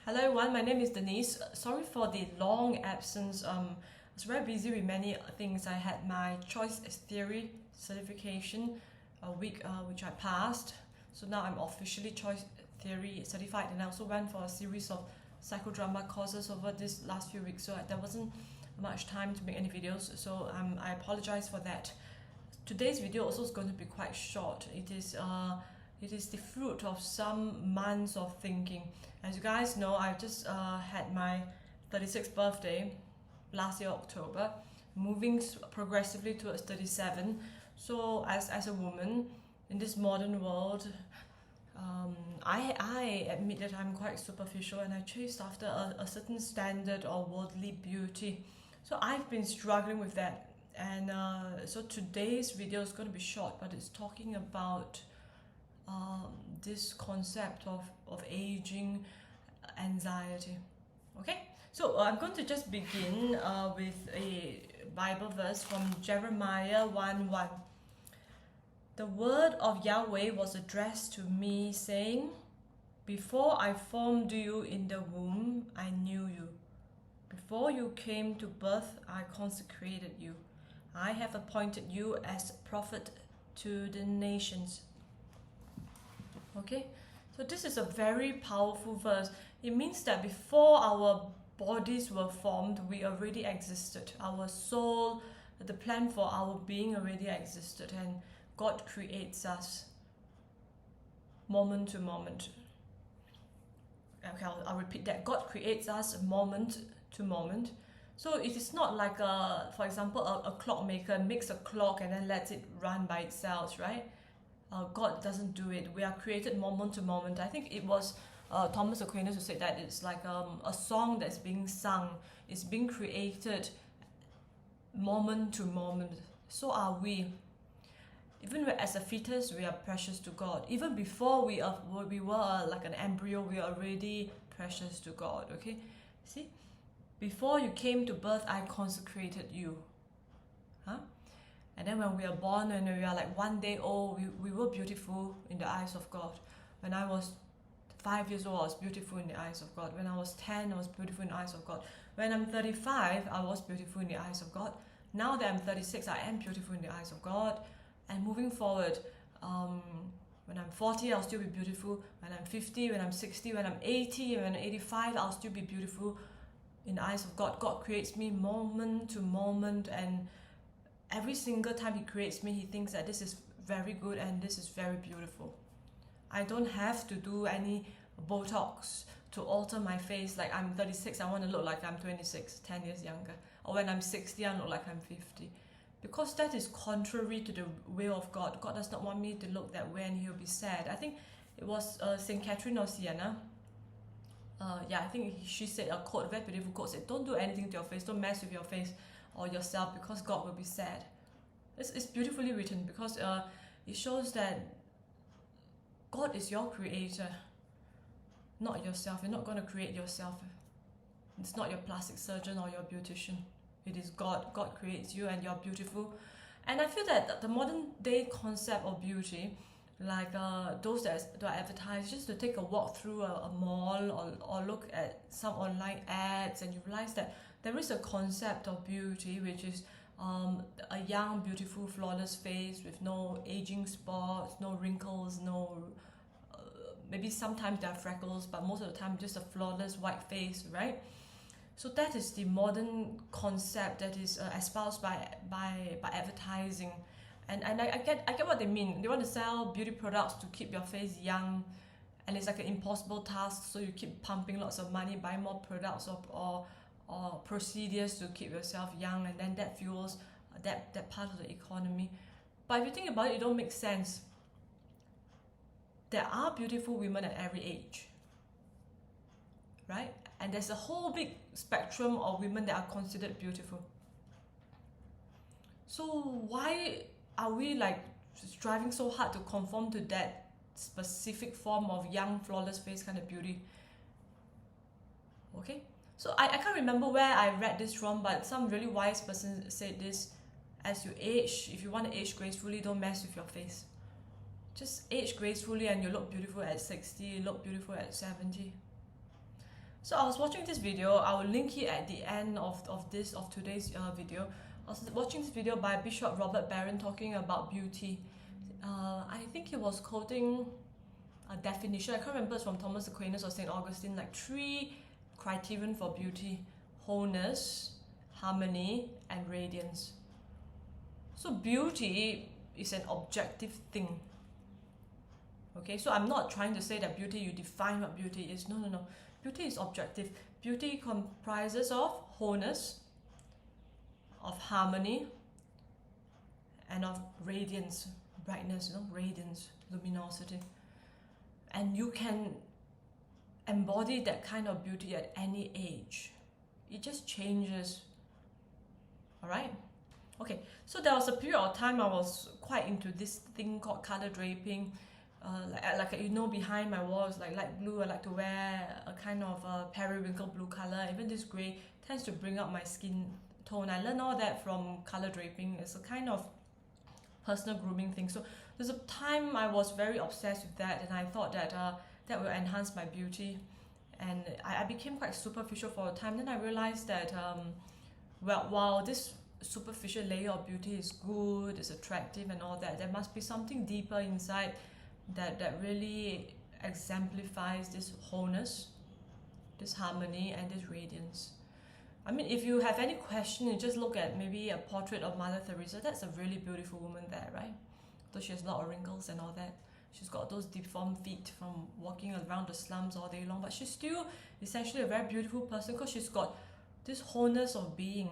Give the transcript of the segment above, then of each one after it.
Hello everyone, my name is Denise. Sorry for the long absence. I was very busy with many things. I had my choice theory certification a week which I passed. So now I'm officially choice theory certified, and I also went for a series of psychodrama courses over this last few weeks. So there wasn't much time to make any videos. So I apologize for that. Today's video also is going to be quite short. It is the fruit of some months of thinking. As you guys know, I just had my 36th birthday last year October, moving progressively towards 37. So as a woman in this modern world, I admit that I'm quite superficial and I chased after a certain standard or worldly beauty. So I've been struggling with that, and so today's video is going to be short, but it's talking about this concept of aging anxiety. Okay, so I'm going to just begin with a Bible verse from Jeremiah 1:1. The word of Yahweh was addressed to me, saying, Before I formed you in the womb, I knew you. Before you came to birth, I consecrated you. I have appointed you as prophet to the nations. Okay, so this is a very powerful verse. It means that before our bodies were formed, we already existed. Our soul, the plan for our being already existed, and God creates us moment to moment. Okay, I'll repeat that. God creates us moment to moment. So it is not like for example, a clockmaker makes a clock and then lets it run by itself, right? God doesn't do it. We are created moment to moment. I think it was Thomas Aquinas who said that it's like a song that's being sung. It's being created moment to moment. So are we. Even as a fetus, we are precious to God. Even before we were like an embryo, we are already precious to God. Okay, see, before you came to birth, I consecrated you. Huh? And then when we are born, when we are like 1 day old, we were beautiful in the eyes of God. When I was 5 years old, I was beautiful in the eyes of God. When I was 10, I was beautiful in the eyes of God. When I'm 35, I was beautiful in the eyes of God. Now that I'm 36, I am beautiful in the eyes of God. And moving forward, when I'm 40, I'll still be beautiful. When I'm 50, when I'm 60, when I'm 80, when I'm 85, I'll still be beautiful in the eyes of God. God creates me moment to moment, and every single time He creates me, He thinks that this is very good and this is very beautiful. I don't have to do any Botox to alter my face. Like I'm 36, I want to look like I'm 26, 10 years younger. Or when I'm 60, I look like I'm 50. Because that is contrary to the will of God. God does not want me to look that way and He'll be sad. I think it was St. Catherine of Siena. I think she said a quote, a very beautiful quote, said, don't do anything to your face, don't mess with your face or yourself, because God will be sad. It's beautifully written, because it shows that God is your creator, not yourself. You're not going to create yourself. It's not your plastic surgeon or your beautician. It is God. God creates you and you're beautiful. And I feel that the modern day concept of beauty, like those that are advertised, just to take a walk through a mall or look at some online ads, and you realize that there is a concept of beauty which is a young, beautiful, flawless face with no aging spots, no wrinkles, no maybe sometimes there are freckles, but most of the time just a flawless white face, right? So that is the modern concept that is espoused by advertising, and I get what they mean. They want to sell beauty products to keep your face young, and it's like an impossible task. So you keep pumping lots of money, buy more products or procedures to keep yourself young, and then that fuels that part of the economy. But if you think about it, it don't make sense. There are beautiful women at every age, right? And there's a whole big spectrum of women that are considered beautiful. So why are we like striving so hard to conform to that specific form of young, flawless face kind of beauty? Okay, so I can't remember where I read this from, but some really wise person said this: as you age, if you want to age gracefully, don't mess with your face. Just age gracefully and you look beautiful at 60, you look beautiful at 70. So I was watching this video. I will link it at the end of today's video. I was watching this video by Bishop Robert Barron talking about beauty. I think he was quoting a definition. I can't remember, it's from Thomas Aquinas or St. Augustine, like 3 criterion for beauty: wholeness, harmony, and radiance. So beauty is an objective thing. Okay, so I'm not trying to say that beauty, you define what beauty is. No, no, no. Beauty is objective. Beauty comprises of wholeness, of harmony, and of radiance, brightness, radiance, luminosity. And you can embody that kind of beauty at any age. It just changes. Alright? Okay, so there was a period of time I was quite into this thing called color draping. Behind my walls, like light blue, I like to wear a kind of periwinkle blue color. Even this grey tends to bring out my skin tone. I learned all that from color draping. It's a kind of personal grooming thing. So there's a time I was very obsessed with that, and I thought that that will enhance my beauty. And I became quite superficial for a time. Then I realized that while this superficial layer of beauty is good, it's attractive and all that, there must be something deeper inside that really exemplifies this wholeness, this harmony, and this radiance. I mean, if you have any question, you just look at maybe a portrait of Mother Teresa. That's a really beautiful woman there, right? Though she has a lot of wrinkles and all that. She's got those deformed feet from walking around the slums all day long, but she's still essentially a very beautiful person because she's got this wholeness of being,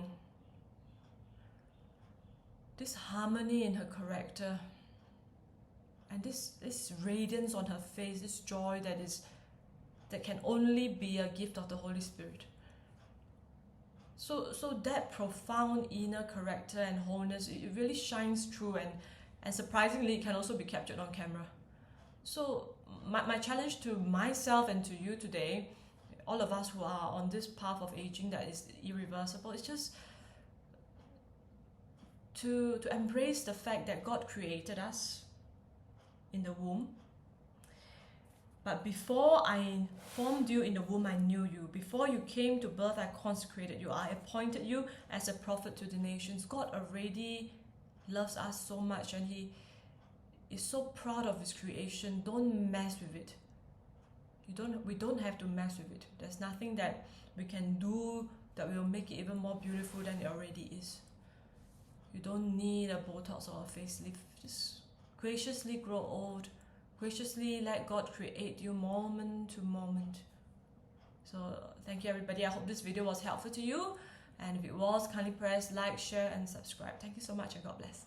this harmony in her character, and this radiance on her face, this joy that can only be a gift of the Holy Spirit. So that profound inner character and wholeness, it really shines through, and surprisingly it can also be captured on camera. So my challenge to myself and to you today, all of us who are on this path of aging that is irreversible, is just to embrace the fact that God created us in the womb. But before I formed you in the womb, I knew you. Before you came to birth, I consecrated you. I appointed you as a prophet to the nations. God already loves us so much, and He is so proud of His creation. Don't mess with it. We don't have to mess with it. There's nothing that we can do that will make it even more beautiful than it already is. You don't need a Botox or a facelift. Just graciously grow old. Graciously let God create you moment to moment. So thank you everybody. I hope this video was helpful to you. And if it was, kindly press like, share and subscribe. Thank you so much and God bless.